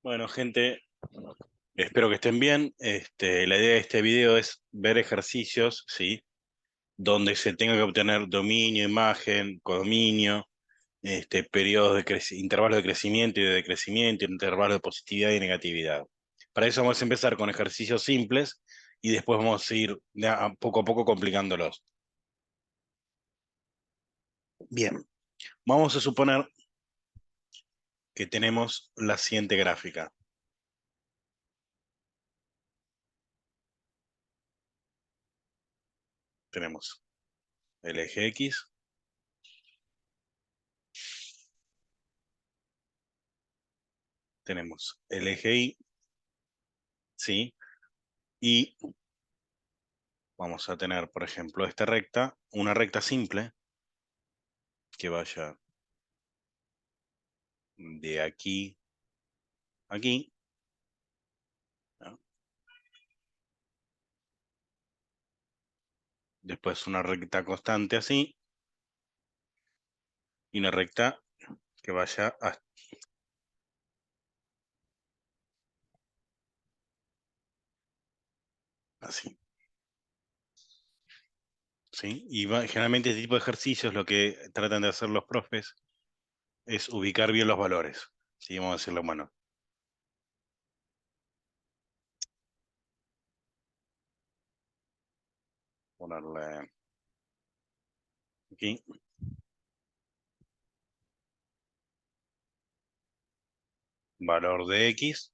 Bueno, gente, espero que estén bien. La idea de este video es ver ejercicios, ¿sí? Donde se tenga que obtener dominio, imagen, codominio, periodos de intervalos de crecimiento y de decrecimiento, intervalos de positividad y negatividad. Para eso vamos a empezar con ejercicios simples y después vamos a ir poco a poco complicándolos. Bien, vamos a suponer que tenemos la siguiente gráfica. Tenemos el eje X, tenemos el eje Y, ¿sí? Y vamos a tener, por ejemplo, esta recta, una recta simple que vaya de aquí a aquí, ¿no? Después una recta constante así, y una recta que vaya así, ¿sí? Y generalmente este tipo de ejercicios lo que tratan de hacer los profes es ubicar bien los valores, ¿sí? Vamos a decirlo, bueno, ponerle aquí, valor de X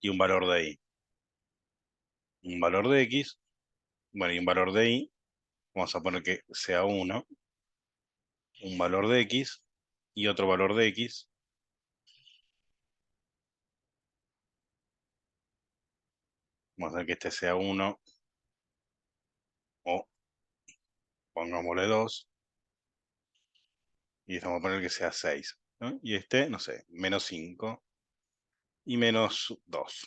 y un valor de Y. Un valor de X, bueno, y un valor de Y, vamos a poner que sea 1, un valor de X y otro valor de X. Vamos a ver que este sea 1 o pongámosle 2 y este vamos a poner que sea 6, ¿no? Y este, no sé, menos 5 y menos 2.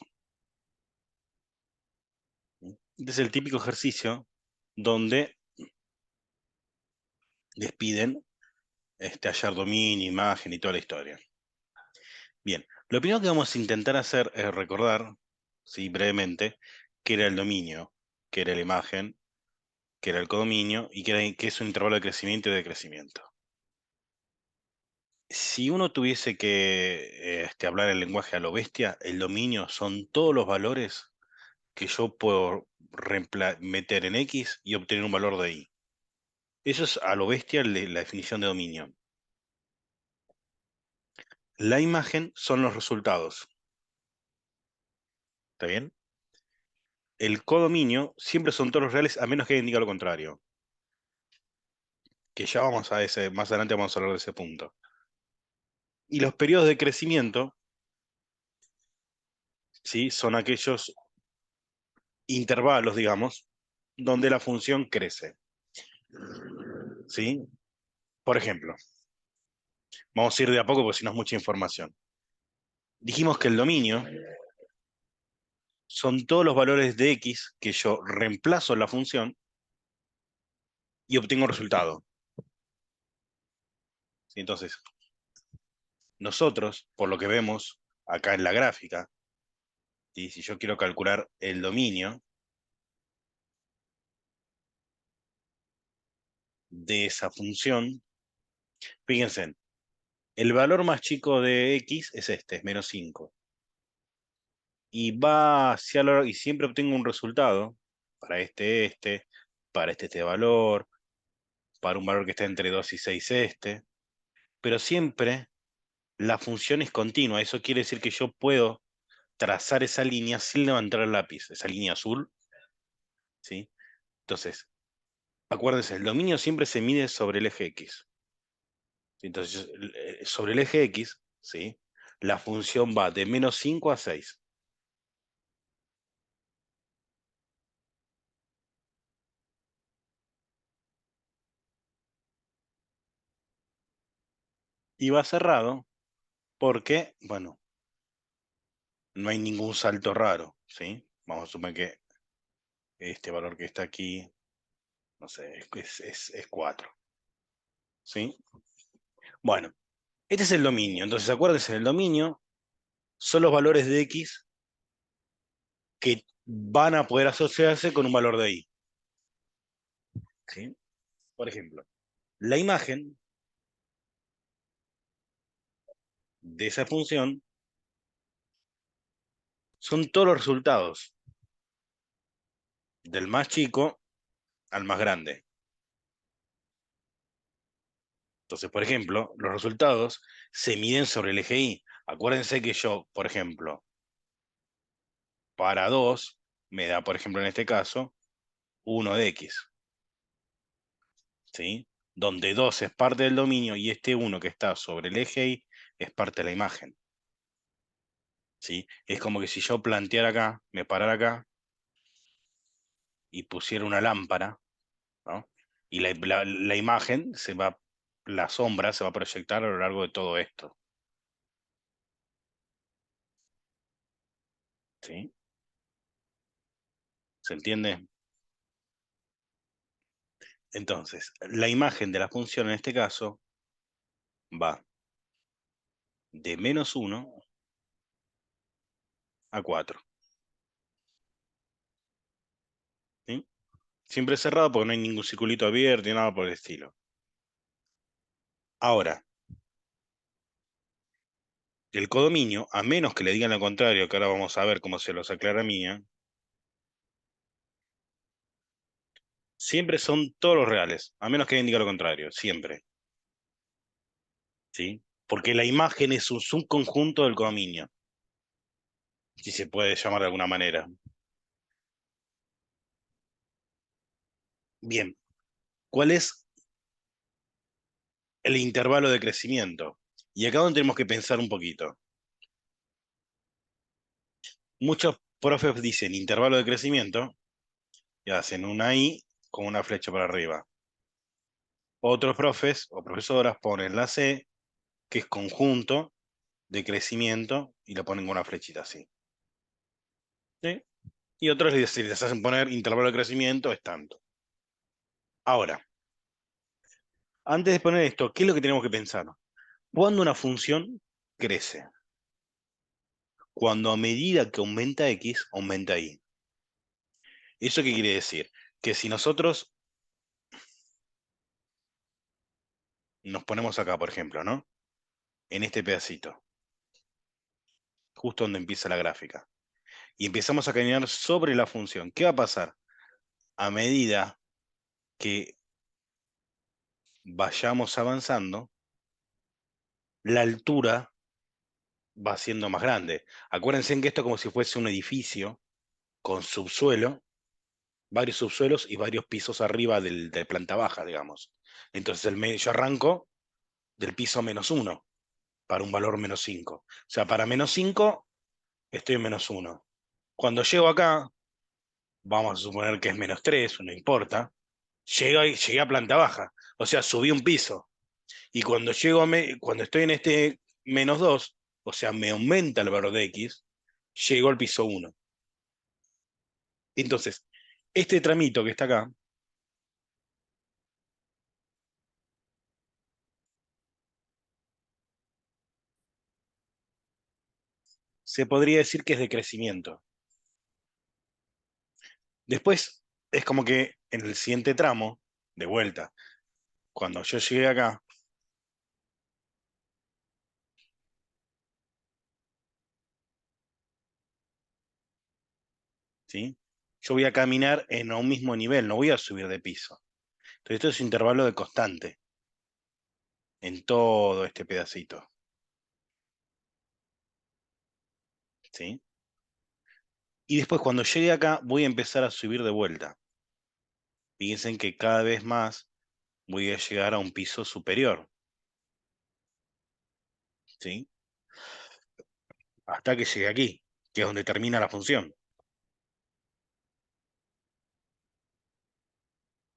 Este es el típico ejercicio donde les piden hallar dominio, imagen y toda la historia. Bien, lo primero que vamos a intentar hacer es recordar, sí, brevemente, qué era el dominio, qué era la imagen, qué era el codominio y qué es un intervalo de crecimiento y decrecimiento. Si uno tuviese que hablar el lenguaje a lo bestia, el dominio son todos los valores que yo puedo meter en X y obtener un valor de Y. Eso es a lo bestia la definición de dominio. La imagen son los resultados. ¿Está bien? El codominio siempre son todos los reales a menos que indique lo contrario. Que ya vamos a ese, más adelante vamos a hablar de ese punto. Y los periodos de crecimiento, ¿sí? Son aquellos intervalos, digamos, donde la función crece. ¿Sí? Por ejemplo, vamos a ir de a poco porque si no es mucha información. Dijimos que el dominio son todos los valores de X que yo reemplazo en la función y obtengo un resultado. ¿Sí? Entonces, nosotros, por lo que vemos acá en la gráfica, ¿sí? Si yo quiero calcular el dominio de esa función, fíjense, el valor más chico de X es este, es menos 5. Y va hacia y siempre obtengo un resultado para para este valor, para un valor que está entre 2 y 6 pero siempre la función es continua. Eso quiere decir que yo puedo trazar esa línea sin levantar el lápiz, esa línea azul, ¿sí? Entonces, acuérdense, el dominio siempre se mide sobre el eje X. Entonces, sobre el eje X, ¿sí? La función va de menos 5 a 6. Y va cerrado porque, bueno, no hay ningún salto raro, ¿sí? Vamos a suponer que este valor que está aquí, no sé, es 4, ¿sí? Bueno, Este es el dominio. Entonces, acuérdense, el dominio son los valores de X que van a poder asociarse con un valor de Y. ¿Sí? Por ejemplo, la imagen de esa función son todos los resultados del más chico al más grande. Entonces, por ejemplo, los resultados se miden sobre el eje Y. Acuérdense que yo, por ejemplo, para 2 me da, por ejemplo, en este caso, 1 de X. ¿Sí? Donde 2 es parte del dominio y este 1 que está sobre el eje Y es parte de la imagen. ¿Sí? Es como que si yo planteara acá, me parara acá y pusiera una lámpara, ¿no? Y la imagen se va, la sombra se va a proyectar a lo largo de todo esto. ¿Sí? ¿Se entiende? Entonces, la imagen de la función en este caso va de -1 a 4. ¿Sí? Siempre cerrado porque no hay ningún circulito abierto ni nada por el estilo. Ahora, el codominio, a menos que le digan lo contrario, que ahora vamos a ver cómo se los aclara Mía, siempre son todos los reales, a menos que indique lo contrario, siempre. ¿Sí? Porque la imagen es un subconjunto del codominio, si se puede llamar de alguna manera. Bien, ¿cuál es el intervalo de crecimiento? Y acá donde tenemos que pensar un poquito. Muchos profes dicen intervalo de crecimiento y hacen una I con una flecha para arriba. Otros profes o profesoras ponen la C, que es conjunto de crecimiento, y lo ponen con una flechita así. ¿Sí? Y otros les hacen poner intervalo de crecimiento es tanto. Ahora, antes de poner esto, ¿qué es lo que tenemos que pensar? Cuando una función crece, cuando a medida que aumenta X, aumenta Y. ¿Eso qué quiere decir? Que si nosotros nos ponemos acá, por ejemplo, ¿no? En este pedacito, justo donde empieza la gráfica, y empezamos a caminar sobre la función, ¿qué va a pasar? A medida que vayamos avanzando, la altura va siendo más grande. Acuérdense que esto es como si fuese un edificio con subsuelo, varios subsuelos y varios pisos arriba de planta baja, digamos. Entonces yo arranco del piso -1 para un valor -5. O sea, para -5 estoy en -1. Cuando llego acá, vamos a suponer que es -3, no importa, llegué a planta baja. O sea, subí un piso. Y cuando cuando estoy en este -2, o sea, me aumenta el valor de X, llego al piso 1. Entonces, este tramito que está acá, se podría decir que es de crecimiento. Después, es como que en el siguiente tramo, de vuelta, cuando yo llegué acá, ¿sí? Yo voy a caminar en un mismo nivel, no voy a subir de piso. Entonces, esto es intervalo de constante en todo este pedacito, ¿sí? Y después, cuando llegue acá, voy a empezar a subir de vuelta. Fíjense que cada vez más voy a llegar a un piso superior, ¿sí? Hasta que llegue aquí, que es donde termina la función,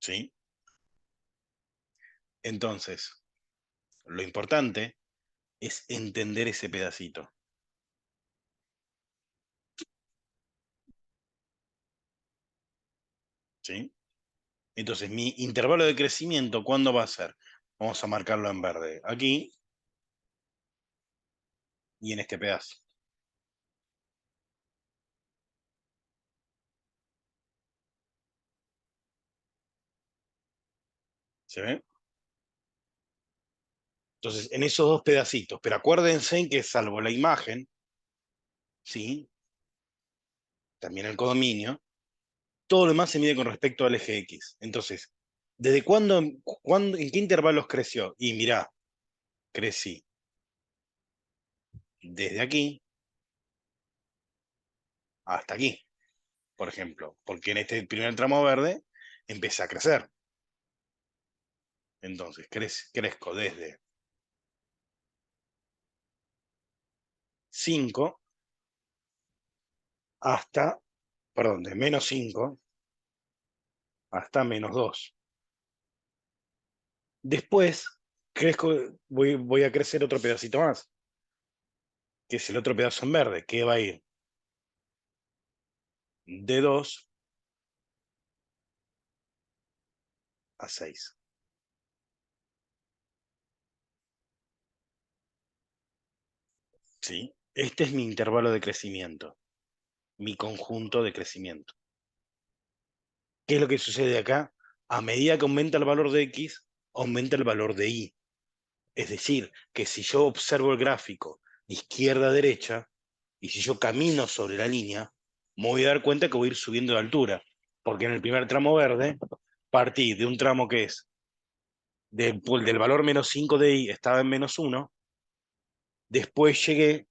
¿sí? Entonces, lo importante es entender ese pedacito, ¿sí? Entonces, mi intervalo de crecimiento, ¿cuándo va a ser? Vamos a marcarlo en verde. Aquí, y en este pedazo. ¿Se ve? Entonces, en esos dos pedacitos. Pero acuérdense que salvo la imagen, ¿sí? También el codominio, todo lo demás se mide con respecto al eje X. Entonces, ¿desde en qué intervalos creció? Y mirá, crecí desde aquí hasta aquí, por ejemplo, porque en este primer tramo verde empecé a crecer. Entonces, crezco desde 5 hasta, perdón, de -5 hasta -2. Después, crezco, voy a crecer otro pedacito más, que es el otro pedazo en verde, que va a ir de 2 a 6. ¿Sí? Este es mi intervalo de crecimiento, mi conjunto de crecimiento. ¿Qué es lo que sucede acá? A medida que aumenta el valor de X, aumenta el valor de Y. Es decir, que si yo observo el gráfico de izquierda a derecha, y si yo camino sobre la línea, me voy a dar cuenta que voy a ir subiendo de altura, porque en el primer tramo verde partí de un tramo que es del valor -5 de I, estaba en -1, después llegué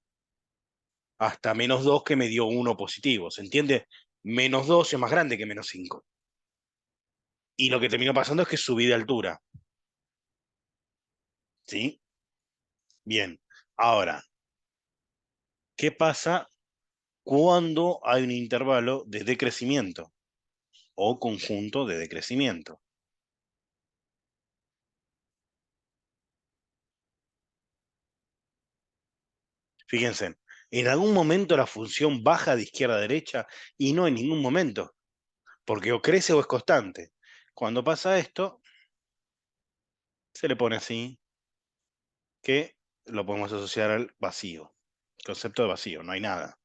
hasta -2 que me dio 1 positivo, ¿se entiende? -2 es más grande que -5. Y lo que terminó pasando es que subí de altura, ¿sí? Bien, ahora, ¿qué pasa cuando hay un intervalo de decrecimiento o conjunto de decrecimiento? Fíjense, en algún momento la función baja de izquierda a derecha y no en ningún momento, porque o crece o es constante. Cuando pasa esto, se le pone así, que lo podemos asociar al vacío, concepto de vacío, no hay nada,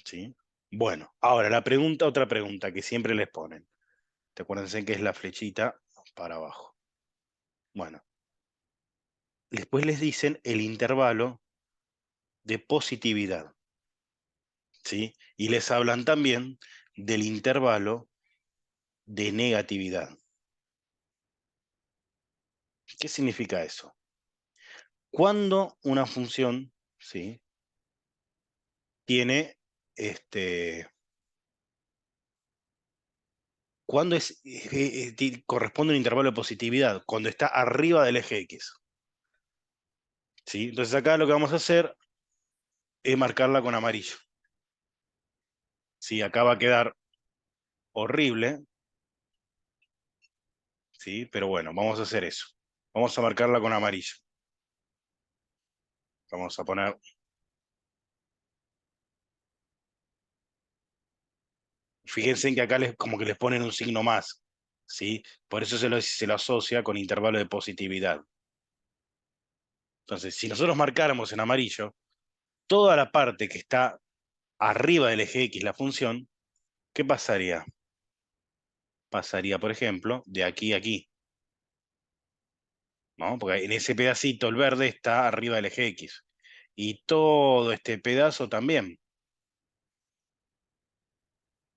¿sí? Bueno, ahora otra pregunta que siempre les ponen. ¿Te acuérdense que es la flechita para abajo? Bueno, después les dicen el intervalo de positividad, ¿sí? Y les hablan también del intervalo de negatividad. ¿Qué significa eso? Cuando una función, ¿sí? Tiene, cuando corresponde a un intervalo de positividad, cuando está arriba del eje X, ¿sí? Entonces acá lo que vamos a hacer es marcarla con amarillo, ¿sí? Acá va a quedar horrible, ¿sí? Pero bueno, vamos a hacer eso. Vamos a marcarla con amarillo. Vamos a poner, fíjense que acá como que les ponen un signo más, ¿sí? Por eso se lo asocia con intervalo de positividad. Entonces, si nosotros marcáramos en amarillo, toda la parte que está arriba del eje X, la función, ¿qué pasaría? Pasaría, por ejemplo, de aquí a aquí, ¿no? Porque en ese pedacito el verde está arriba del eje X. Y todo este pedazo también,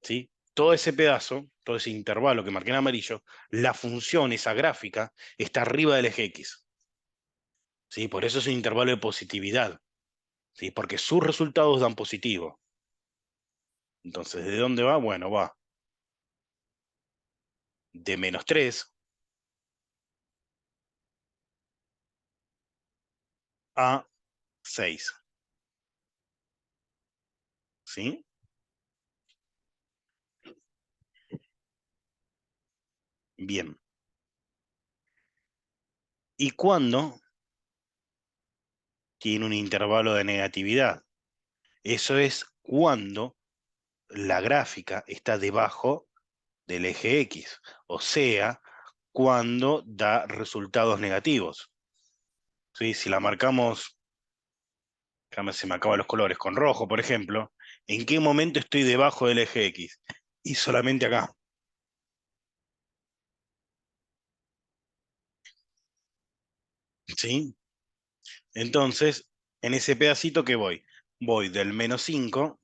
¿sí? Todo ese pedazo, todo ese intervalo que marqué en amarillo, la función, esa gráfica, está arriba del eje X, ¿sí? Por eso es un intervalo de positividad, ¿sí? Porque sus resultados dan positivo. Entonces, ¿de dónde va? Bueno, va de -3 a 6, ¿sí? Bien. ¿Y cuándo tiene un intervalo de negatividad? Eso es cuando la gráfica está debajo del eje X, o sea, cuando da resultados negativos. ¿Sí? Si la marcamos Acá se me acaban los colores. Con rojo, por ejemplo. ¿En qué momento estoy debajo del eje X? Y solamente acá. ¿Sí? Entonces, en ese pedacito que voy, voy del -5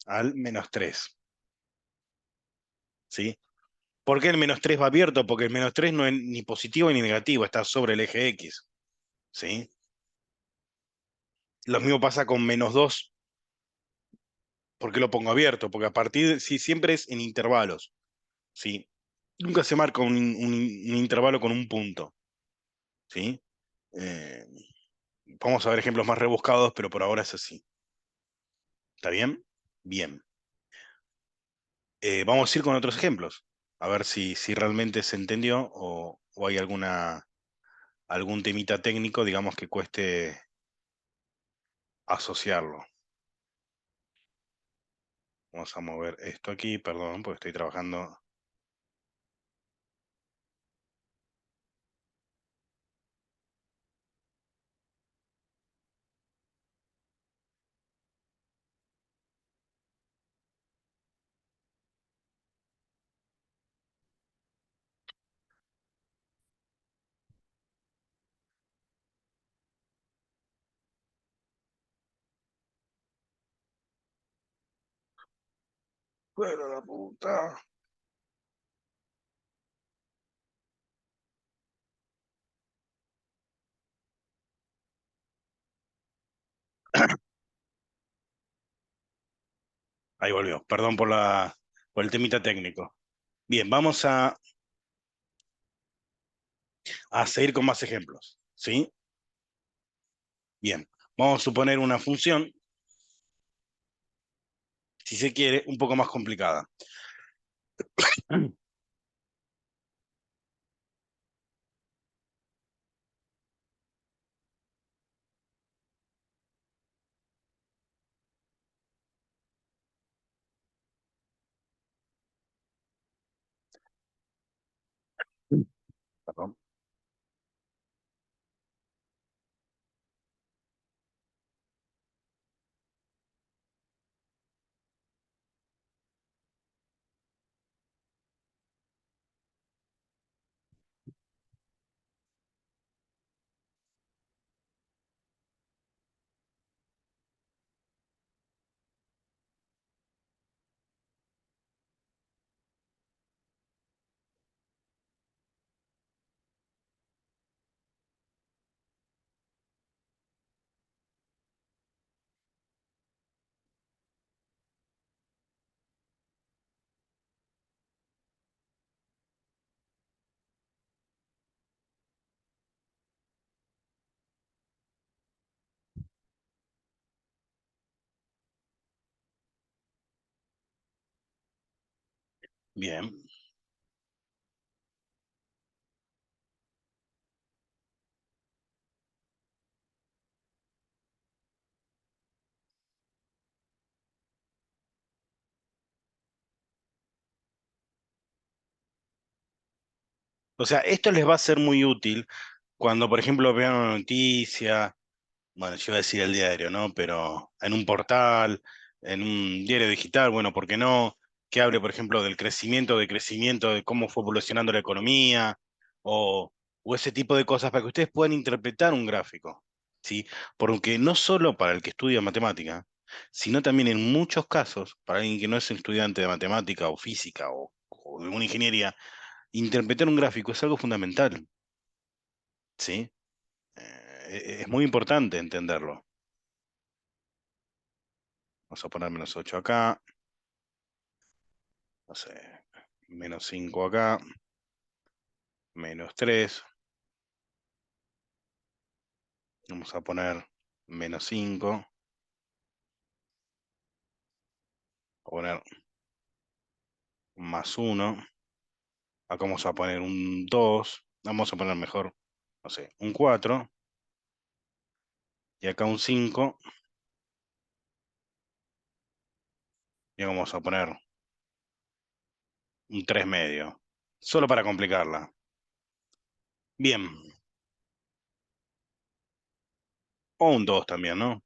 al -3. ¿Sí? ¿Por qué el -3 va abierto? Porque el -3 no es ni positivo ni negativo, está sobre el eje X. ¿Sí? Lo mismo pasa con -2. ¿Por qué lo pongo abierto? Porque a partir, si siempre es en intervalos. ¿Sí? Nunca se marca un intervalo con un punto. ¿Sí? Eh, Vamos a ver ejemplos más rebuscados, pero por ahora es así. ¿Está bien? Bien. Vamos a ir con otros ejemplos, a ver si realmente se entendió o hay algún temita técnico, digamos, que cueste asociarlo. Vamos a mover esto aquí, perdón, porque estoy trabajando. Bueno, la puta. Ahí volvió, perdón por el temita técnico. Bien, vamos a seguir con más ejemplos, ¿sí? Bien, vamos a suponer una función, si se quiere, un poco más complicada. Perdón. Bien. O sea, esto les va a ser muy útil cuando, por ejemplo, vean una noticia, bueno, yo iba a decir el diario, ¿no? Pero en un portal, en un diario digital, bueno, ¿por qué no? Que hable, por ejemplo, del crecimiento, de cómo fue evolucionando la economía, o ese tipo de cosas, para que ustedes puedan interpretar un gráfico, ¿sí? Porque no solo para el que estudia matemática, sino también en muchos casos, para alguien que no es un estudiante de matemática o física o de una ingeniería, interpretar un gráfico es algo fundamental, ¿sí? Es muy importante entenderlo. Vamos a poner -8 acá, no sé, -5 acá, -3. Vamos a poner -5, a poner +1. Acá vamos a poner un 2. Vamos a poner mejor, no sé, un 4. Y acá un 5. Y acá vamos a poner un 3 medio. Solo para complicarla. Bien, O un 2 también, ¿no?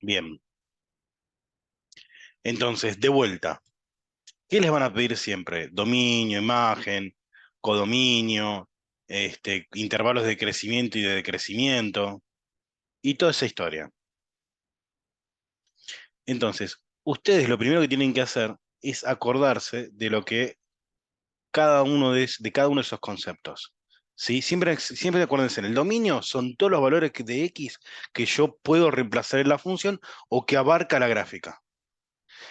Bien. Entonces, de vuelta, ¿qué les van a pedir siempre? Dominio, imagen, codominio, intervalos de crecimiento y de decrecimiento, y toda esa historia. Entonces, ustedes lo primero que tienen que hacer es acordarse de lo que cada uno de cada uno de esos conceptos. ¿Sí? Siempre acuérdense, en el dominio son todos los valores de X que yo puedo reemplazar en la función o que abarca la gráfica.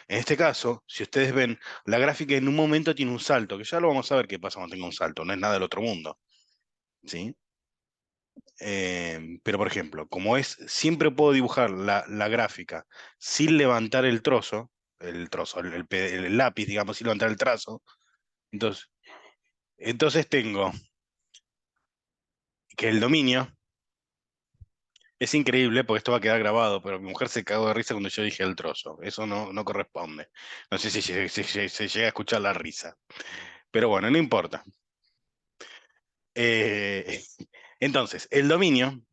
En este caso, si ustedes ven, la gráfica en un momento tiene un salto, que ya lo vamos a ver qué pasa cuando tenga un salto, no es nada del otro mundo. ¿Sí? Pero por ejemplo, como es, siempre puedo dibujar la gráfica sin levantar el lápiz, digamos, sin levantar el trazo. Entonces, entonces tengo que el dominio es increíble porque esto va a quedar grabado, pero mi mujer se cagó de risa cuando yo dije el trozo. Eso no corresponde. No sé si se llega a escuchar la risa. Pero bueno, no importa. Eh, entonces, el dominio,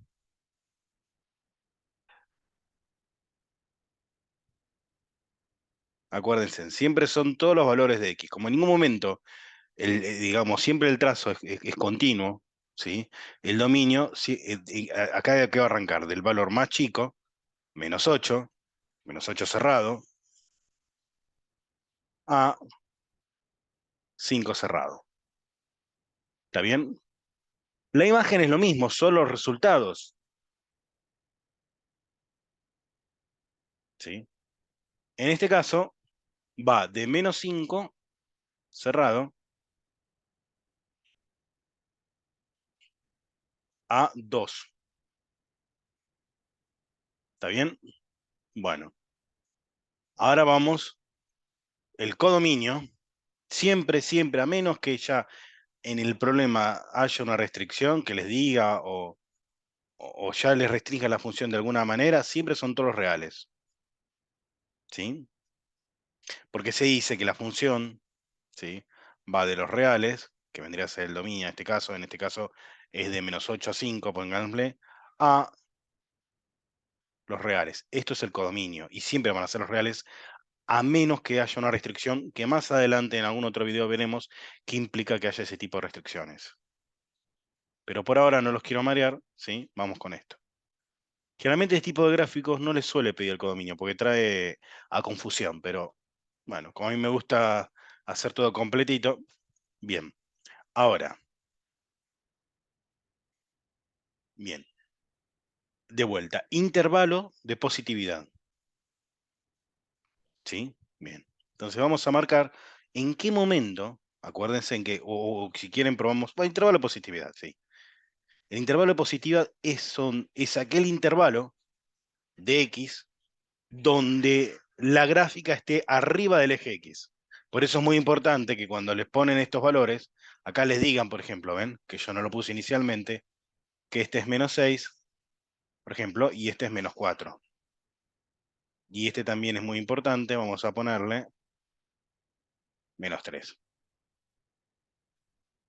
acuérdense, siempre son todos los valores de X. Como en ningún momento digamos, siempre el trazo es continuo, ¿sí? El dominio, sí, acá que va a arrancar del valor más chico, -8, -8 cerrado, a 5 cerrado. ¿Está bien? La imagen es lo mismo, son los resultados, ¿sí? En este caso, va de -5 cerrado a 2. ¿Está bien? Bueno, ahora vamos, el codominio, siempre, a menos que ya en el problema haya una restricción que les diga o ya les restrinja la función de alguna manera, siempre son todos reales, ¿sí? Porque se dice que la función, ¿sí? Va de los reales, que vendría a ser el dominio en este caso es de -8 a 5, pongámosle, a los reales. Esto es el codominio, y siempre van a ser los reales, a menos que haya una restricción, que más adelante en algún otro video veremos que implica que haya ese tipo de restricciones. Pero por ahora no los quiero marear, ¿sí? Vamos con esto. Generalmente este tipo de gráficos no les suele pedir el codominio porque trae a confusión, pero bueno, como a mí me gusta hacer todo completito, bien. Ahora, bien, de vuelta, intervalo de positividad, ¿sí? Bien. Entonces vamos a marcar en qué momento, acuérdense en que, o si quieren probamos, bueno, intervalo de positividad, sí. El intervalo de positividad es aquel intervalo de X donde la gráfica esté arriba del eje X. Por eso es muy importante que cuando les ponen estos valores, acá les digan, por ejemplo, ven, que yo no lo puse inicialmente, que este es -6, por ejemplo, y este es -4. Y este también es muy importante, vamos a ponerle -3.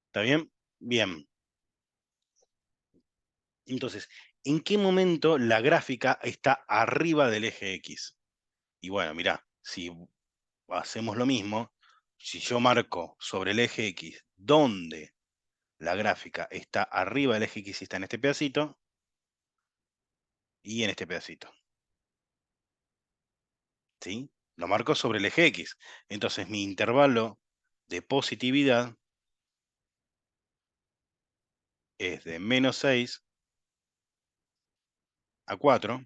¿Está bien? Bien. Entonces, ¿en qué momento la gráfica está arriba del eje X? Y bueno, mirá, si hacemos lo mismo, si yo marco sobre el eje X, ¿dónde la gráfica está arriba del eje X y está en este pedacito y en este pedacito? ¿Sí? Lo marco sobre el eje X. Entonces mi intervalo de positividad es de -6 a 4,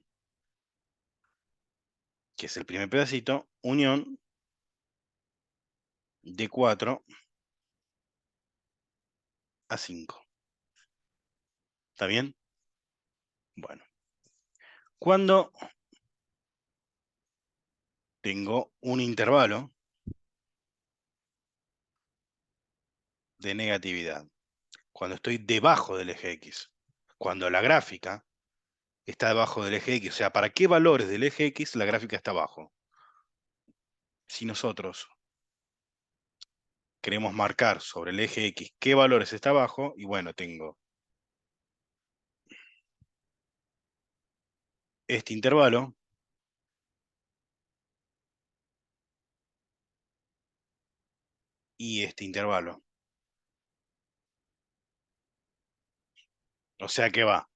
que es el primer pedacito, unión de 4 a 5. ¿Está bien? Bueno, cuando tengo un intervalo de negatividad, cuando estoy debajo del eje X, cuando la gráfica está debajo del eje X, o sea, ¿para qué valores del eje X la gráfica está abajo? Si nosotros queremos marcar sobre el eje X qué valores está abajo, y bueno, tengo este intervalo y este intervalo. O sea que va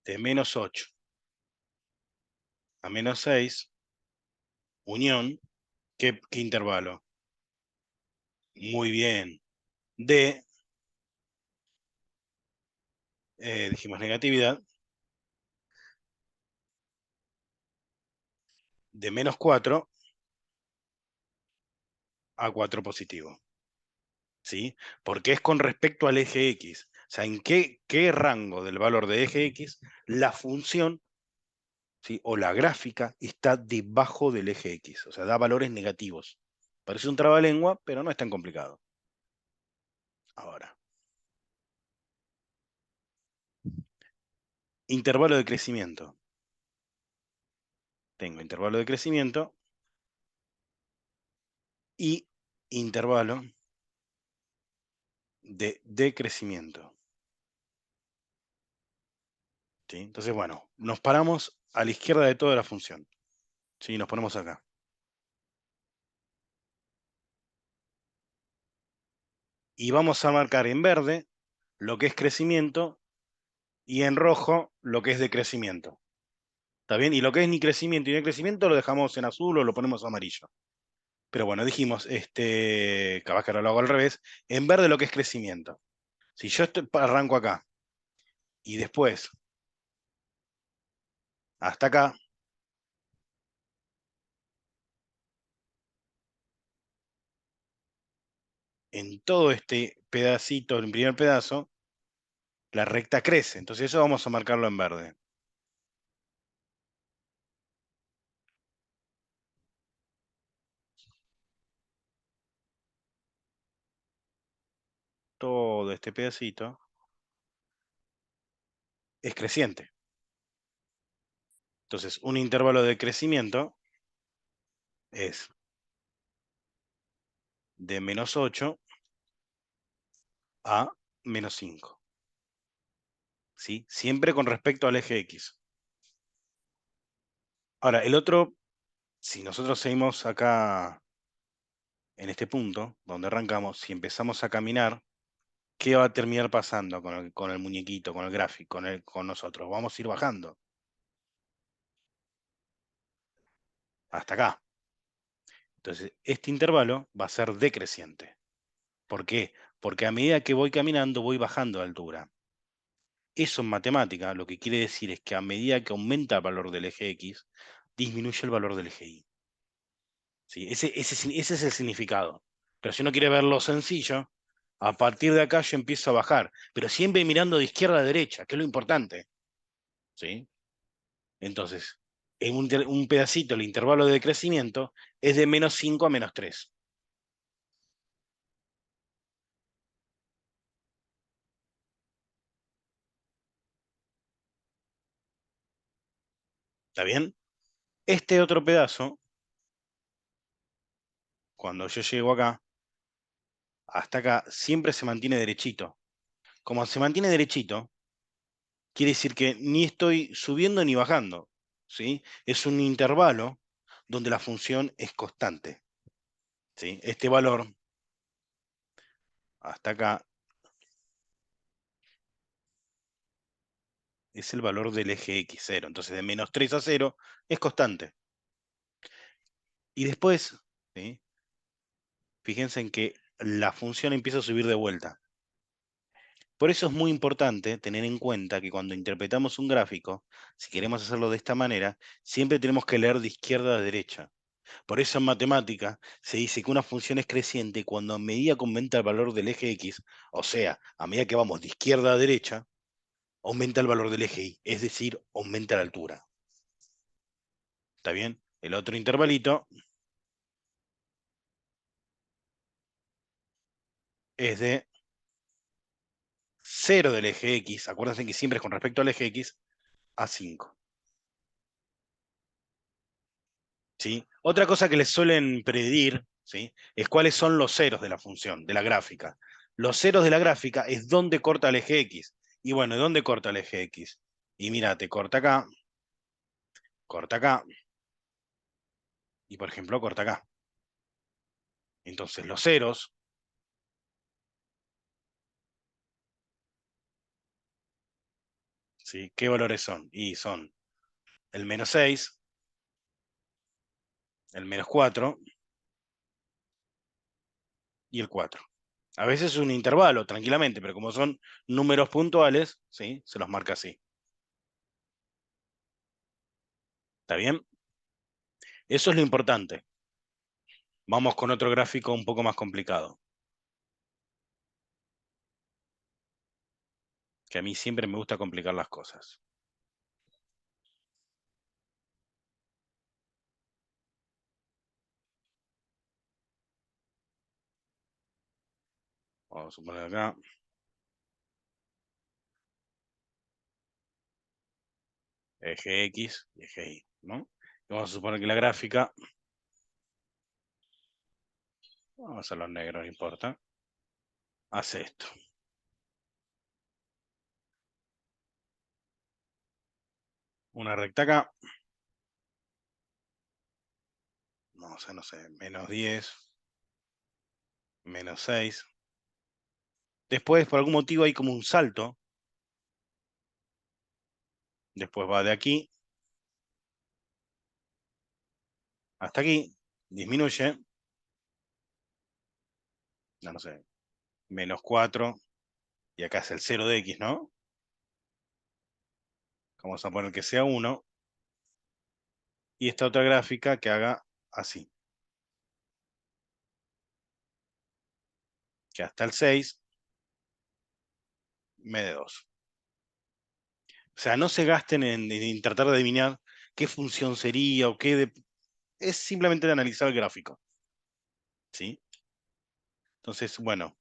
de -8 a -6, unión, ¿qué intervalo? Muy bien. De, dijimos negatividad, de -4 a 4 positivo. ¿Sí? Porque es con respecto al eje X. O sea, ¿en qué rango del valor de eje X la función, ¿sí?, o la gráfica está debajo del eje X? O sea, da valores negativos. Parece un trabalengua, pero no es tan complicado. Ahora, intervalo de crecimiento. Tengo intervalo de crecimiento y intervalo de decrecimiento. ¿Sí? Entonces, bueno, nos paramos a la izquierda de toda la función. ¿Sí? Nos ponemos acá. Y vamos a marcar en verde lo que es crecimiento y en rojo lo que es decrecimiento. ¿Está bien? Y lo que es ni crecimiento ni decrecimiento lo dejamos en azul o lo ponemos amarillo. Pero bueno, dijimos, capaz que ahora lo hago al revés, en verde lo que es crecimiento. Si yo arranco acá y después hasta acá, en todo este pedacito, el primer pedazo, la recta crece. Entonces eso vamos a marcarlo en verde. Todo este pedacito es creciente. Entonces, un intervalo de crecimiento es de -8 a -5. ¿Sí? Siempre con respecto al eje X. Ahora, el otro, si nosotros seguimos acá en este punto, donde arrancamos, si empezamos a caminar, ¿qué va a terminar pasando con el muñequito, con el gráfico, con nosotros? Vamos a ir bajando hasta acá. Entonces, este intervalo va a ser decreciente. ¿Por qué? Porque a medida que voy caminando, voy bajando de altura. Eso en matemática lo que quiere decir es que a medida que aumenta el valor del eje X, disminuye el valor del eje Y. ¿Sí? Ese es el significado. Pero si uno quiere verlo sencillo, a partir de acá yo empiezo a bajar, pero siempre mirando de izquierda a derecha, que es lo importante. ¿Sí? Entonces, en un pedacito, el intervalo de crecimiento es de -5 a -3. ¿Está bien? Este otro pedazo, cuando yo llego acá, hasta acá, siempre se mantiene derechito. Como se mantiene derechito, quiere decir que ni estoy subiendo ni bajando, ¿sí? Es un intervalo donde la función es constante, ¿sí? Este valor, hasta acá, es el valor del eje X0. Entonces, de -3 a 0 es constante. Y después, ¿sí?, fíjense en que la función empieza a subir de vuelta. Por eso es muy importante tener en cuenta que cuando interpretamos un gráfico, si queremos hacerlo de esta manera, siempre tenemos que leer de izquierda a derecha. Por eso en matemática se dice que una función es creciente cuando a medida que aumenta el valor del eje X, o sea, a medida que vamos de izquierda a derecha, aumenta el valor del eje Y, es decir, aumenta la altura. ¿Está bien? El otro intervalito es de 0 del eje X, acuérdense que siempre es con respecto al eje X, a 5. ¿Sí? Otra cosa que les suelen pedir, ¿sí?, es cuáles son los ceros de la función, de la gráfica. Los ceros de la gráfica es donde corta el eje X. Y bueno, ¿dónde corta el eje X? Y mira, te corta acá, y por ejemplo, corta acá. Entonces los ceros, ¿sí? ¿Qué valores son? Y son el -6, el -4 y el 4. A veces es un intervalo, tranquilamente, pero como son números puntuales, ¿sí? Se los marca así. ¿Está bien? Eso es lo importante. Vamos con otro gráfico un poco más complicado, que a mí siempre me gusta complicar las cosas. Vamos a poner acá, eje X y eje Y, ¿no? Y vamos a suponer que la gráfica, vamos a hacerlo en negro, no importa, hace esto. Una recta acá, vamos a, no sé, -10, -6. Después, por algún motivo, hay como un salto. Después va de aquí hasta aquí, disminuye, no sé, -4, y acá es el 0 de X, ¿no? Vamos a poner que sea 1, y esta otra gráfica que haga así, que hasta el 6 me dé 2. O sea, no se gasten en tratar de adivinar qué función sería o qué... es simplemente de analizar el gráfico, ¿sí? Entonces, bueno,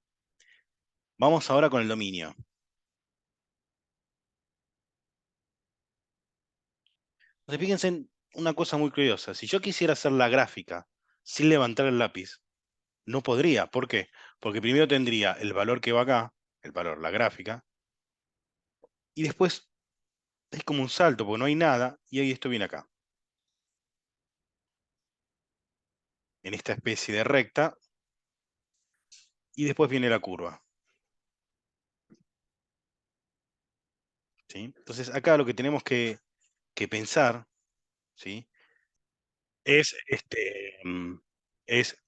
vamos ahora con el dominio. Entonces, fíjense en una cosa muy curiosa. Si yo quisiera hacer la gráfica sin levantar el lápiz, no podría. ¿Por qué? Porque primero tendría el valor que va acá, el valor, la gráfica, y después es como un salto, porque no hay nada, y ahí esto viene acá, en esta especie de recta, y después viene la curva, ¿sí? Entonces, acá lo que tenemos que pensar, ¿sí? Es, es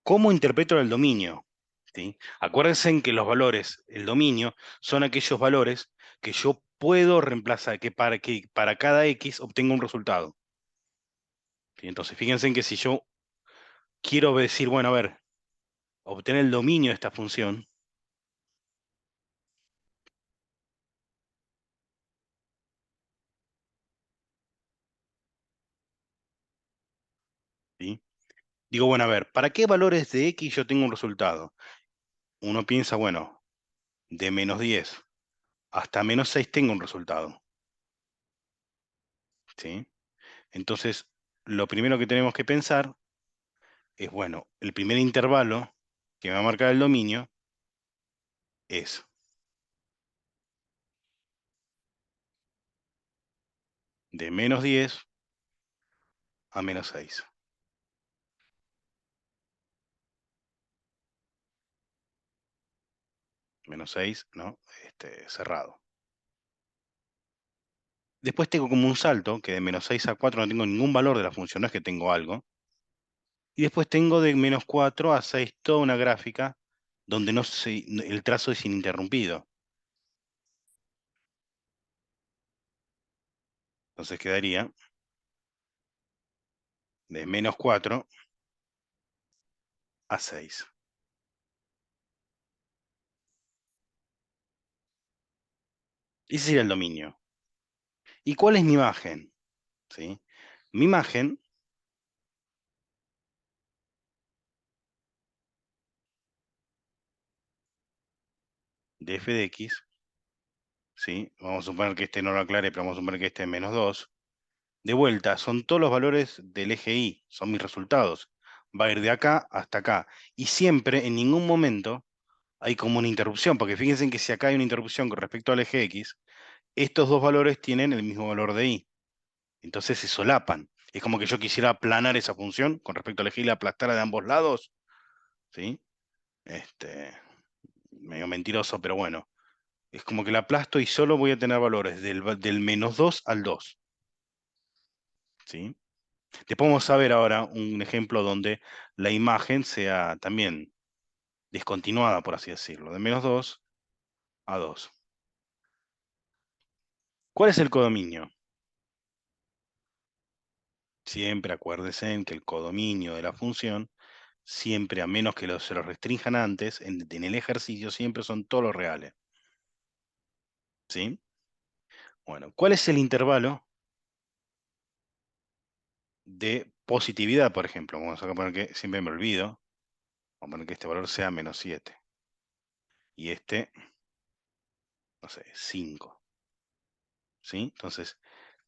cómo interpreto el dominio, ¿sí? Acuérdense en que los valores, el dominio, son aquellos valores que yo puedo reemplazar, que para cada X obtenga un resultado, ¿sí? Entonces, fíjense en que si yo quiero decir, bueno, a ver, obtener el dominio de esta función, ¿sí? Digo, bueno, a ver, ¿para qué valores de X yo tengo un resultado? Uno piensa, bueno, de -10 hasta -6 tengo un resultado, ¿sí? Entonces, lo primero que tenemos que pensar es, bueno, el primer intervalo que me va a marcar el dominio es de -10 a -6. -6, ¿no? Cerrado. Después tengo como un salto, que de -6 a 4 no tengo ningún valor de la función, no es que tengo algo. Y después tengo de -4 a 6 toda una gráfica donde el trazo es ininterrumpido. Entonces quedaría de -4 a 6. Ese sería el dominio. ¿Y cuál es mi imagen? ¿Sí? Mi imagen de f de x, ¿sí? Vamos a suponer que este no lo aclare, pero vamos a suponer que este es -2. De vuelta, son todos los valores del eje Y, son mis resultados. Va a ir de acá hasta acá. Y siempre, en ningún momento, hay como una interrupción, porque fíjense en que si acá hay una interrupción con respecto al eje X, estos dos valores tienen el mismo valor de Y. Entonces se solapan. Es como que yo quisiera aplanar esa función con respecto al eje y la aplastara de ambos lados, ¿sí? Este, medio mentiroso, pero bueno. Es como que la aplasto y solo voy a tener valores del -2 al 2, ¿sí? Después vamos a ver ahora un ejemplo donde la imagen sea también descontinuada, por así decirlo, de -2 a 2. ¿Cuál es el codominio? Siempre acuérdense en que el codominio de la función, siempre a menos que se lo restrinjan antes, en el ejercicio siempre son todos los reales. ¿Sí? Bueno, ¿cuál es el intervalo de positividad, por ejemplo? Vamos a poner que siempre me olvido. Vamos a poner que este valor sea -7. Y este, no sé, 5. ¿Sí? Entonces,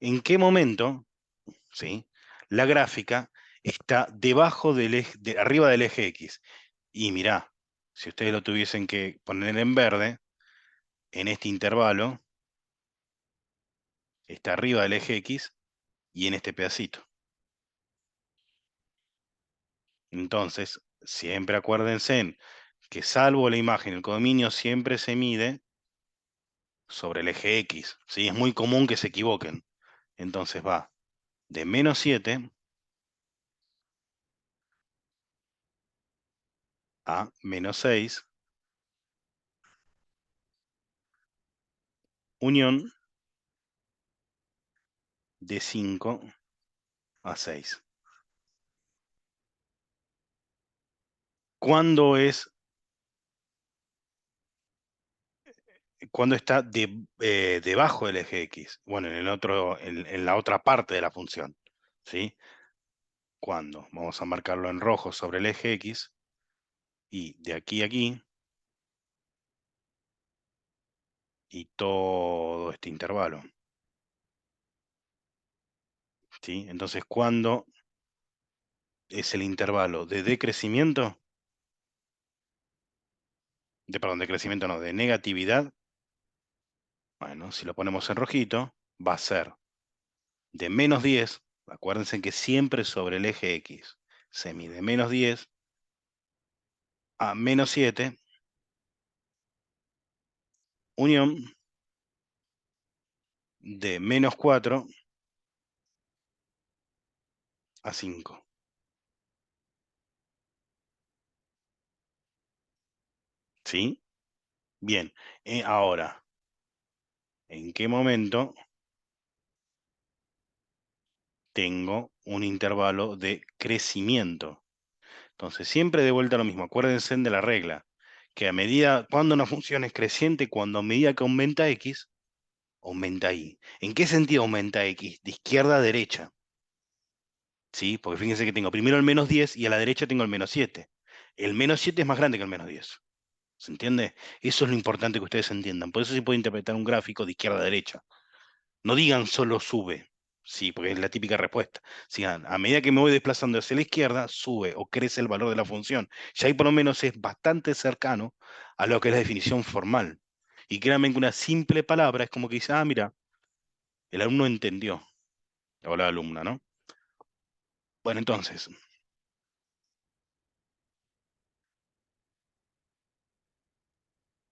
¿en qué momento, ¿sí?, la gráfica está debajo del eje, arriba del eje X? Y mirá, si ustedes lo tuviesen que poner en verde, en este intervalo, está arriba del eje X y en este pedacito. Entonces, siempre acuérdense en que salvo la imagen, el codominio siempre se mide sobre el eje X, ¿sí? Es muy común que se equivoquen. Entonces va de -7 a -6, unión de 5 a 6. ¿Cuándo es, cuándo está debajo del eje X? Bueno, en el otro, en la otra parte de la función, ¿sí? ¿Cuándo? Vamos a marcarlo en rojo sobre el eje X y de aquí a aquí y todo este intervalo, ¿sí? Entonces, ¿cuándo es el intervalo de decrecimiento? Perdón, de crecimiento no, de negatividad. Bueno, si lo ponemos en rojito, va a ser de -10. Acuérdense que siempre sobre el eje X se mide -10 a -7, unión de -4 a 5. ¿Sí? Bien. Ahora, ¿en qué momento tengo un intervalo de crecimiento? Entonces, siempre de vuelta a lo mismo. Acuérdense de la regla, que a medida, cuando una función es creciente, cuando a medida que aumenta X, aumenta Y. ¿En qué sentido aumenta X? De izquierda a derecha. ¿Sí? Porque fíjense que tengo primero el -10 y a la derecha tengo el -7. El -7 es más grande que el -10. ¿Se entiende? Eso es lo importante que ustedes entiendan. Por eso se puede interpretar un gráfico de izquierda a derecha. No digan solo sube, sí, porque es la típica respuesta. Sigan, a medida que me voy desplazando hacia la izquierda, sube o crece el valor de la función. Ya ahí por lo menos es bastante cercano a lo que es la definición formal. Y créanme que una simple palabra es como que dice, ah, mira, el alumno entendió, o la alumna, ¿no? Bueno, entonces,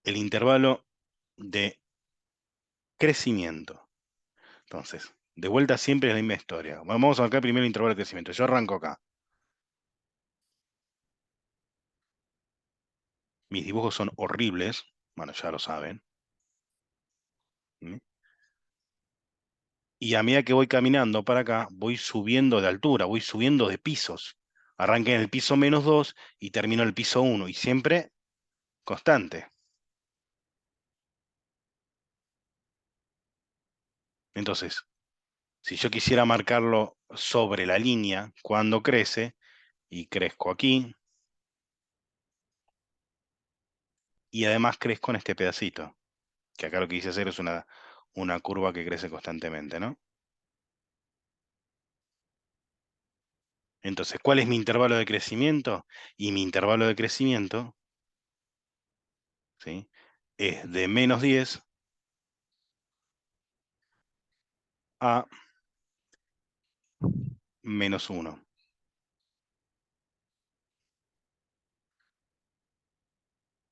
el intervalo de crecimiento. Entonces, de vuelta siempre es la misma historia. Vamos a marcar primero el intervalo de crecimiento. Yo arranco acá. Mis dibujos son horribles, bueno, ya lo saben. ¿Mm? Y a medida que voy caminando para acá, voy subiendo de altura, voy subiendo de pisos. Arranqué en el piso -2 y termino en el piso 1, y siempre constante. Entonces, si yo quisiera marcarlo sobre la línea cuando crece, y crezco aquí, y además crezco en este pedacito, que acá lo que quise hacer es una curva que crece constantemente, ¿no? Entonces, ¿cuál es mi intervalo de crecimiento? Y mi intervalo de crecimiento ¿sí? Es de -10 a -1.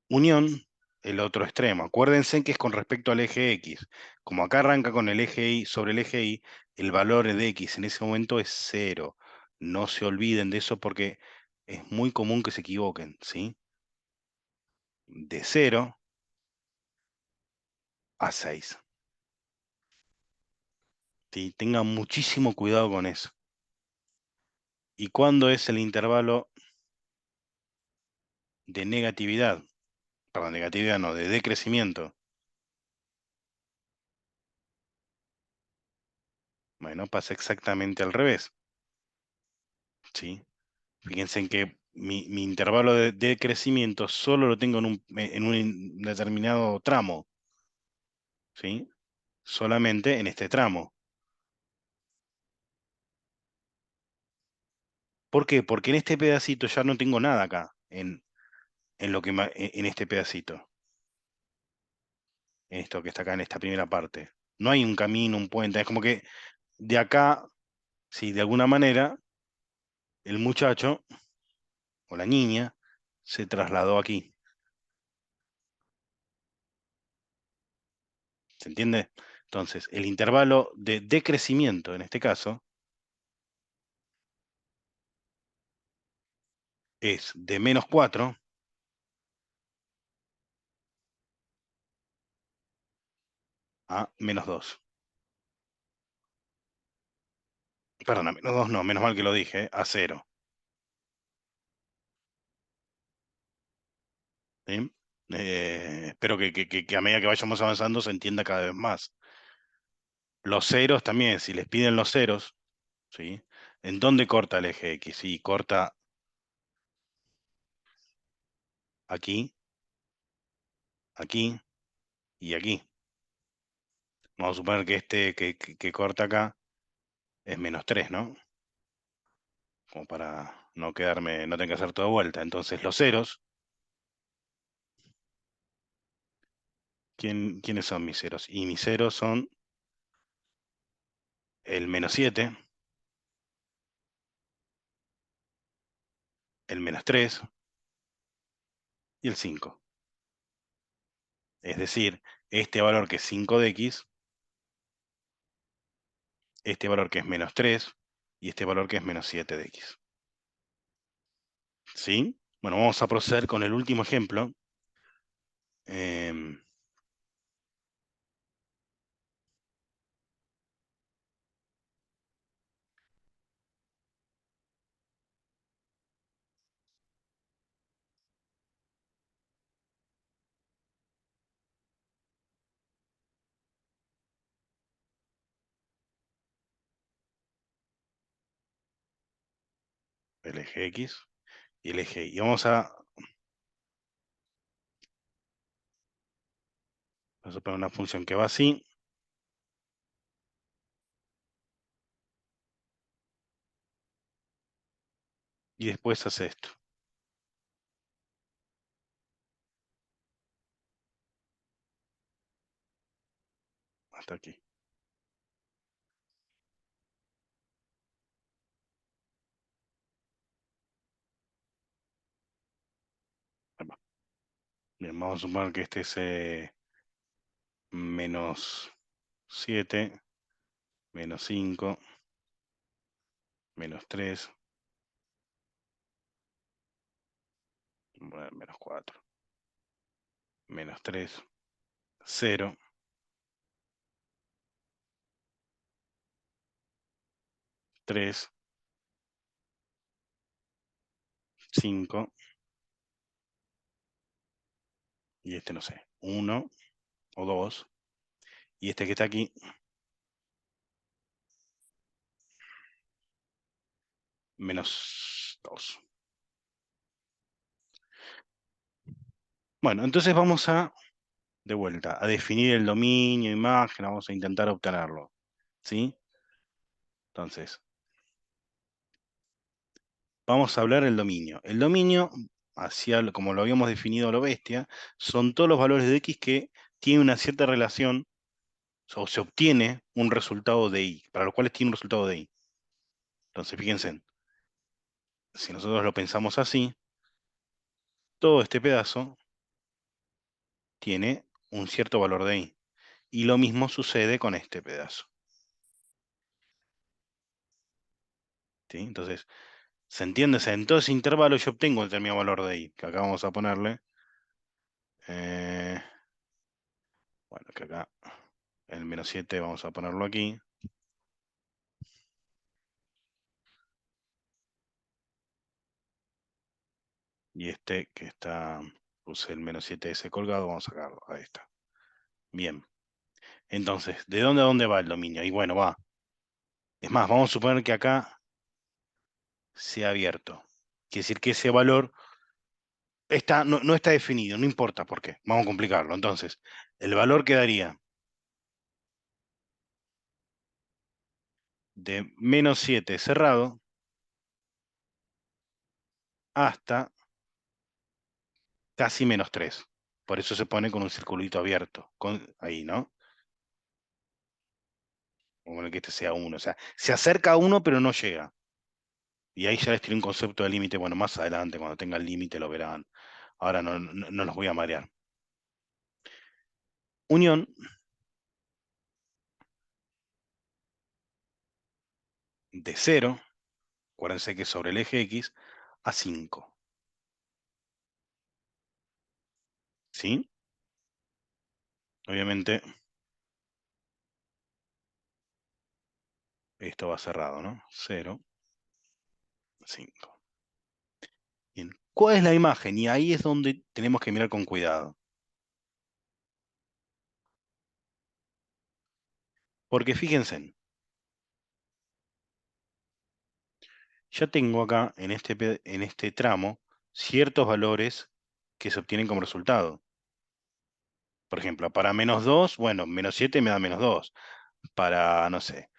Unión, el otro extremo. Acuérdense que es con respecto al eje X. Como acá arranca con el eje Y sobre el eje Y, el valor de X en ese momento es 0. No se olviden de eso porque es muy común que se equivoquen, ¿sí? De 0 a 6. ¿Sí? Tengan muchísimo cuidado con eso. ¿Y cuándo es el intervalo de negatividad? Perdón, negatividad no, de decrecimiento. Bueno, pasa exactamente al revés, ¿sí? Fíjense en que mi intervalo de crecimiento solo lo tengo en un determinado tramo, ¿sí? Solamente en este tramo. ¿Por qué? Porque en este pedacito ya no tengo nada acá, en lo que en este pedacito, en esto que está acá en esta primera parte. No hay un camino, un puente, es como que de acá, sí, de alguna manera, el muchacho o la niña se trasladó aquí. ¿Se entiende? Entonces, el intervalo de decrecimiento, en este caso, es de -4 a -2. Perdón, a -2 no, menos mal que lo dije, a 0. ¿Sí? Espero que a medida que vayamos avanzando se entienda cada vez más. Los ceros también, si les piden los ceros, ¿sí? ¿En dónde corta el eje X? Sí, corta aquí, aquí y aquí. Vamos a suponer que este que corta acá es -3, ¿no? Como para no quedarme, no tener que hacer toda vuelta. Entonces los ceros, ¿quiénes son mis ceros? Y mis ceros son el -7, el -3 y el 5. Es decir, este valor que es 5 de X, este valor que es -3 y este valor que es -7 de X. ¿Sí? Bueno, vamos a proceder con el último ejemplo. Em, el eje X y el eje Y. Vamos a poner una función que va así, y después hace esto, hasta aquí. Ahí va. Bien, vamos a suponer que este es -7, -5, -3, bueno, -4, -3, 0, 3, 5, y este no sé, 1 o 2, y este que está aquí, -2. Bueno, entonces vamos de vuelta, a definir el dominio, imagen, vamos a intentar obtenerlo, ¿sí? Entonces, vamos a hablar del dominio. El dominio hacia, como lo habíamos definido a lo bestia, son todos los valores de X que tienen una cierta relación, o se obtiene un resultado de Y, para los cuales tiene un resultado de Y. Entonces, fíjense, si nosotros lo pensamos así, todo este pedazo tiene un cierto valor de Y. Y lo mismo sucede con este pedazo. ¿Sí? Entonces, ¿se entiende? O sea, en todo ese intervalo yo obtengo un determinado valor de Y, que acá vamos a ponerle. Bueno, que acá el -7 vamos a ponerlo aquí. Y este que está, puse el -7S colgado, vamos a sacarlo. Ahí está. Bien. Entonces, ¿de dónde a dónde va el dominio? Y bueno, va. Es más, vamos a suponer que acá sea abierto. Quiere decir que ese valor no está definido, no importa por qué. Vamos a complicarlo. Entonces, el valor quedaría de -7 cerrado hasta casi -3. Por eso se pone con un circulito abierto. Ahí, ¿no? Como el que este sea 1. O sea, se acerca a 1, pero no llega. Y ahí ya les tiene un concepto de límite. Bueno, más adelante, cuando tenga el límite, lo verán. Ahora no los voy a marear. Unión de 0, acuérdense que sobre el eje X, a 5. ¿Sí? Obviamente, esto va cerrado, ¿no? 0, 5. Bien. ¿Cuál es la imagen? Y ahí es donde tenemos que mirar con cuidado. Porque fíjense, ya tengo acá en este tramo ciertos valores que se obtienen como resultado. Por ejemplo, para -2, bueno, -7 me da -2. Para, no sé,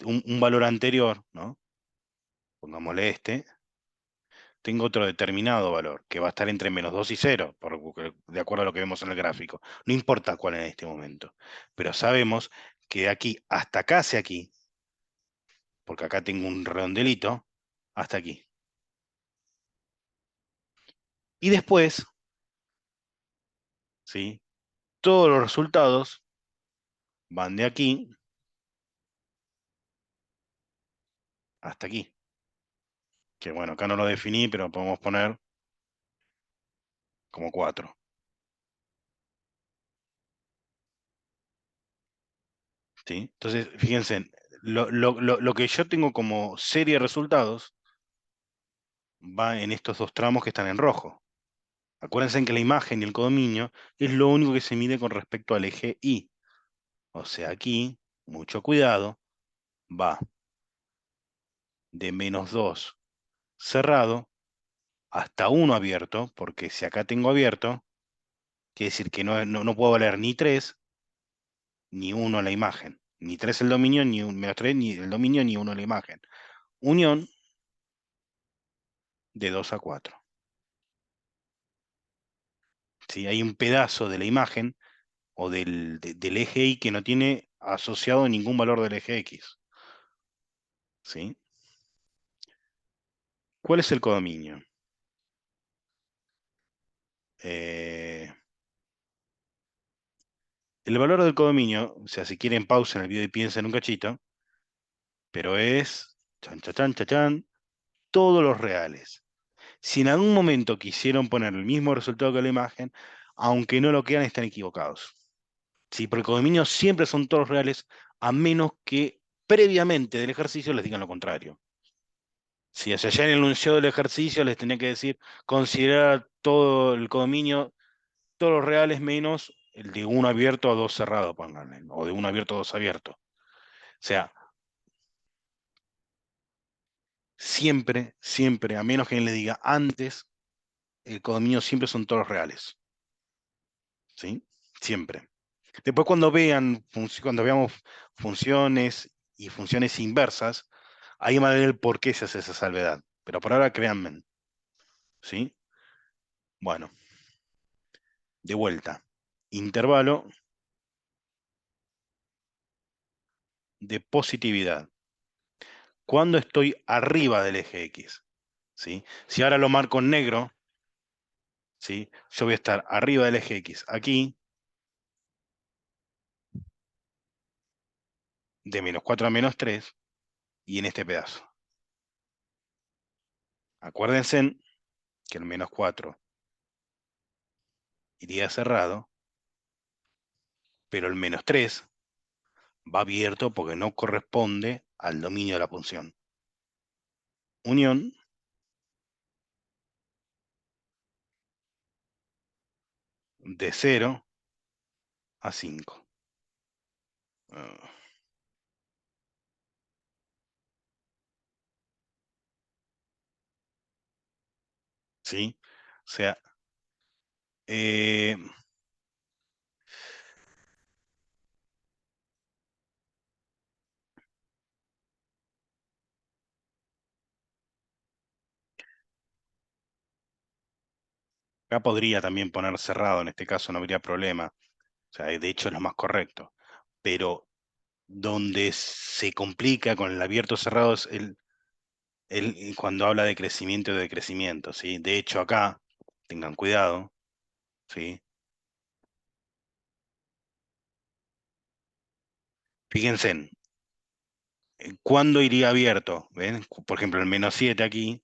un valor anterior, ¿no? Pongámosle este, tengo otro determinado valor, que va a estar entre -2 y 0, de acuerdo a lo que vemos en el gráfico. No importa cuál en este momento. Pero sabemos que de aquí hasta acá hacia aquí, porque acá tengo un redondelito, hasta aquí. Y después, ¿sí? Todos los resultados van de aquí hasta aquí. Que bueno, acá no lo definí, pero podemos poner como 4. ¿Sí? Entonces, fíjense, lo que yo tengo como serie de resultados va en estos dos tramos que están en rojo. Acuérdense que la imagen y el codominio es lo único que se mide con respecto al eje Y. O sea, aquí, mucho cuidado, va de -2 cerrado hasta 1 abierto, porque si acá tengo abierto, quiere decir que no puedo valer ni 3 ni 1 la imagen. Ni 3 el dominio, ni -3 ni el dominio, ni 1 la imagen. Unión de 2 a 4. ¿Sí? Hay un pedazo de la imagen o del eje Y que no tiene asociado ningún valor del eje X. ¿Sí? ¿Cuál es el codominio? Eh, el valor del codominio, o sea, si quieren pausen el video y piensen un cachito, pero es, chan, chan, chan, chan, chan, todos los reales. Si en algún momento quisieron poner el mismo resultado que la imagen, aunque no lo quieran, están equivocados. Sí, porque el codominio siempre son todos reales, a menos que previamente del ejercicio les digan lo contrario. Si hacia allá en el enunciado del ejercicio les tenía que decir, considerar todo el codominio, todos los reales menos el de 1 abierto a 2 cerrado, pónganle, o de 1 abierto a 2 abierto. O sea, siempre, siempre, a menos que alguien le diga antes, el codominio siempre son todos reales. ¿Sí? Siempre. Después cuando veamos funciones y funciones inversas, ahí van a ver el por qué se hace esa salvedad. Pero por ahora créanme, ¿sí? Bueno, de vuelta. Intervalo de positividad. Cuando estoy arriba del eje X, ¿sí? Si ahora lo marco en negro, ¿sí? Yo voy a estar arriba del eje X, aquí, de -4 a -3, y en este pedazo. Acuérdense que el -4 iría cerrado, pero el -3 va abierto porque no corresponde al dominio de la función. Unión de 0 a 5. Ah, ¿sí? O sea, eh, acá podría también poner cerrado, en este caso no habría problema. O sea, de hecho es lo más correcto. Pero donde se complica con el abierto cerrado es cuando habla de crecimiento y de decrecimiento, ¿sí? De hecho, acá, tengan cuidado, ¿sí? Fíjense en cuándo iría abierto, ¿ven? Por ejemplo, el -7 aquí,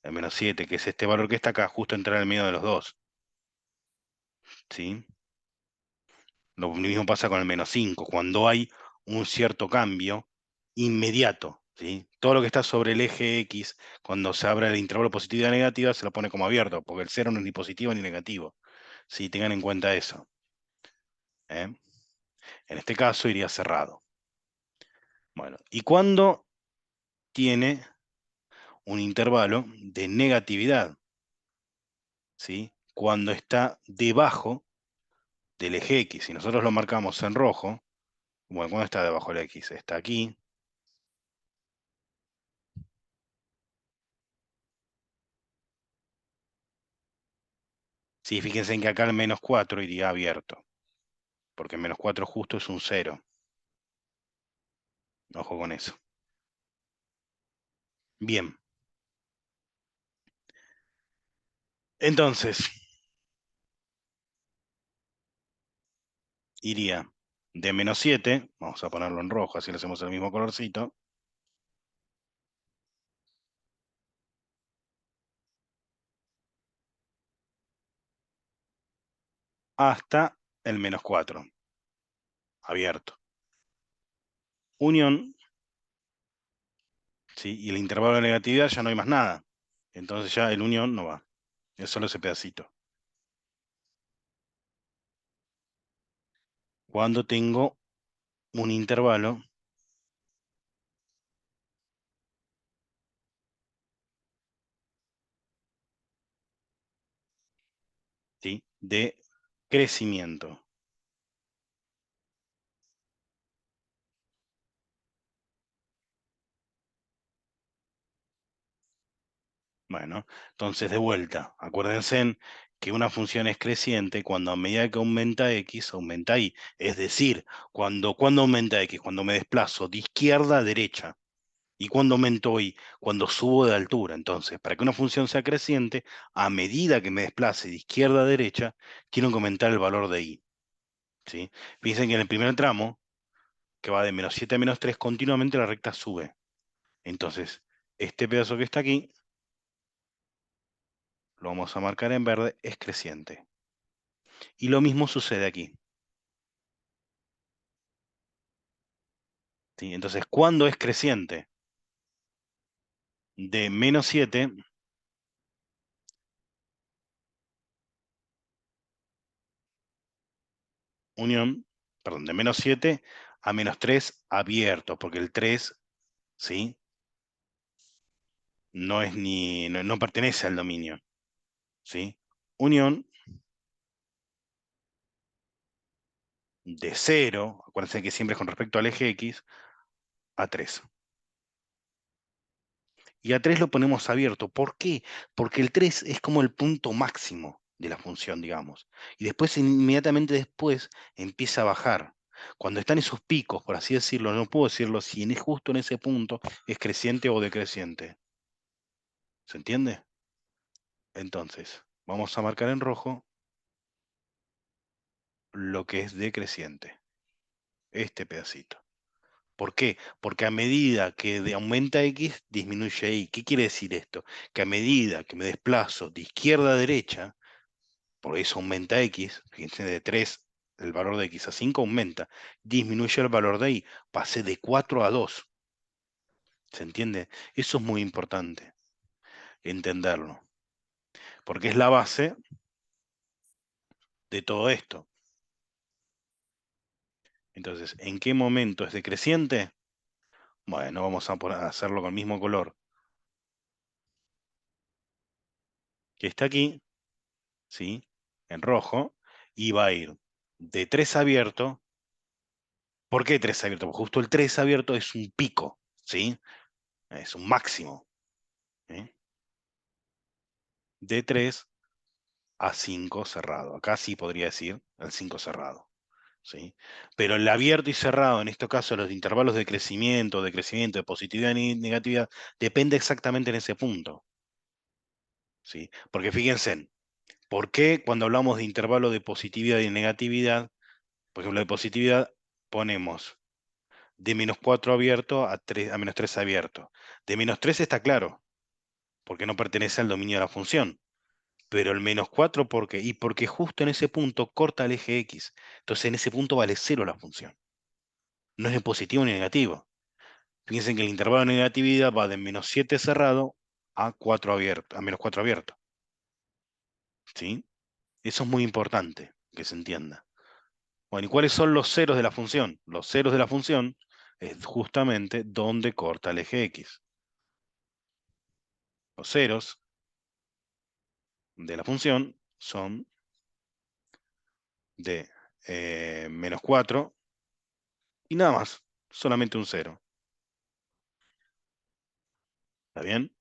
el -7, que es este valor que está acá, justo entrar en el medio de los dos, ¿sí? Lo mismo pasa con el -5, cuando hay un cierto cambio inmediato, ¿sí? Todo lo que está sobre el eje X, cuando se abre el intervalo positividad-negativa, se lo pone como abierto, porque el cero no es ni positivo ni negativo. Sí, tengan en cuenta eso, ¿eh? En este caso iría cerrado. Bueno, ¿y cuándo tiene un intervalo de negatividad? ¿Sí? Cuando está debajo del eje X. Si nosotros lo marcamos en rojo, bueno, ¿cuándo está debajo del X? Está aquí. Sí, fíjense en que acá el -4 iría abierto, porque el -4 justo es un 0. Ojo con eso. Bien, entonces iría de -7, vamos a ponerlo en rojo, así le hacemos el mismo colorcito, hasta el -4, abierto. Unión, ¿sí? Y el intervalo de negatividad ya no hay más nada. Entonces ya el unión no va. Es solo ese pedacito. Cuando tengo un intervalo, ¿sí? De crecimiento. Bueno, entonces de vuelta, acuérdense en que una función es creciente cuando a medida que aumenta x, aumenta y. Es decir, cuando aumenta x, cuando me desplazo de izquierda a derecha. ¿Y cuando aumento y? Cuando subo de altura. Entonces, para que una función sea creciente, a medida que me desplace de izquierda a derecha, quiero que aumentar el valor de y. ¿Sí? Piensen que en el primer tramo, que va de -7 a -3, continuamente la recta sube. Entonces, este pedazo que está aquí, lo vamos a marcar en verde, es creciente. Y lo mismo sucede aquí. ¿Sí? Entonces, ¿cuándo es creciente? De -7, unión, perdón, de -7 a -3 abierto, porque el 3, ¿sí? No es ni, no pertenece al dominio, ¿sí? Unión de 0, acuérdense que siempre es con respecto al eje X, a 3. Y a 3 lo ponemos abierto. ¿Por qué? Porque el 3 es como el punto máximo de la función, digamos. Y después, inmediatamente después, empieza a bajar. Cuando están esos picos, por así decirlo, no puedo decirlo si justo en ese punto es creciente o decreciente. ¿Se entiende? Entonces, vamos a marcar en rojo lo que es decreciente, este pedacito. ¿Por qué? Porque a medida que aumenta X, disminuye Y. ¿Qué quiere decir esto? Que a medida que me desplazo de izquierda a derecha, por eso aumenta X, fíjense, de 3 el valor de X a 5 aumenta, disminuye el valor de Y, pasé de 4 a 2. ¿Se entiende? Eso es muy importante, entenderlo, porque es la base de todo esto. Entonces, ¿en qué momento es decreciente? Bueno, vamos a hacerlo con el mismo color que está aquí, ¿sí? En rojo, y va a ir de 3 abierto. ¿Por qué 3 abierto? Porque justo el 3 abierto es un pico, ¿sí? Es un máximo, ¿sí? De 3 a 5 cerrado. Acá sí podría decir el 5 cerrado, ¿sí? Pero el abierto y cerrado, en este caso los intervalos de crecimiento, de positividad y negatividad, depende exactamente en ese punto, ¿sí? Porque fíjense, ¿por qué cuando hablamos de intervalo de positividad y negatividad, por ejemplo, de positividad, ponemos de -4 abierto a -3 abierto? De -3 está claro, porque no pertenece al dominio de la función. Pero el -4, ¿por qué? Y porque justo en ese punto corta el eje X. Entonces en ese punto vale cero la función. No es de positivo ni negativo. Fíjense que el intervalo de negatividad va de -7 cerrado a 4 abierto, a -4 abierto. ¿Sí? Eso es muy importante que se entienda. Bueno, ¿y cuáles son los ceros de la función? Los ceros de la función es justamente donde corta el eje X. Los ceros de la función son de -4 y nada más, solamente un cero. ¿Está bien?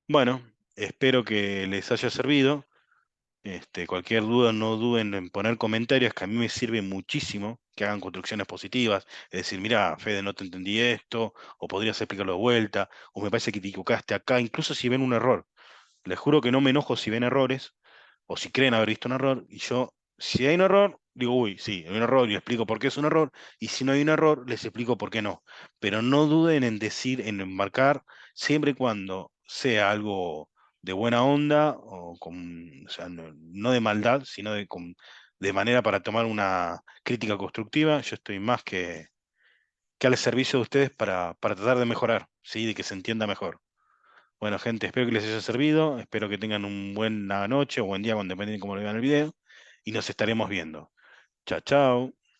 Bueno, espero que les haya servido. Cualquier duda, no duden en poner comentarios, que a mí me sirve muchísimo que hagan construcciones positivas. Es decir, mira, Fede, no te entendí esto, o podrías explicarlo de vuelta, o me parece que te equivocaste acá, incluso si ven un error. Les juro que no me enojo si ven errores, o si creen haber visto un error, y yo, si hay un error, digo, uy, sí, hay un error, y les explico por qué es un error, y si no hay un error, les explico por qué no. Pero no duden en decir, en marcar, siempre y cuando sea algo de buena onda, o sea, no de maldad, sino de manera para tomar una crítica constructiva. Yo estoy más que al servicio de ustedes para tratar de mejorar, ¿sí? De que se entienda mejor. Bueno, gente, espero que les haya servido, espero que tengan una buena noche o buen día, cuando depende de cómo lo vean el video, y nos estaremos viendo. Chao, chao.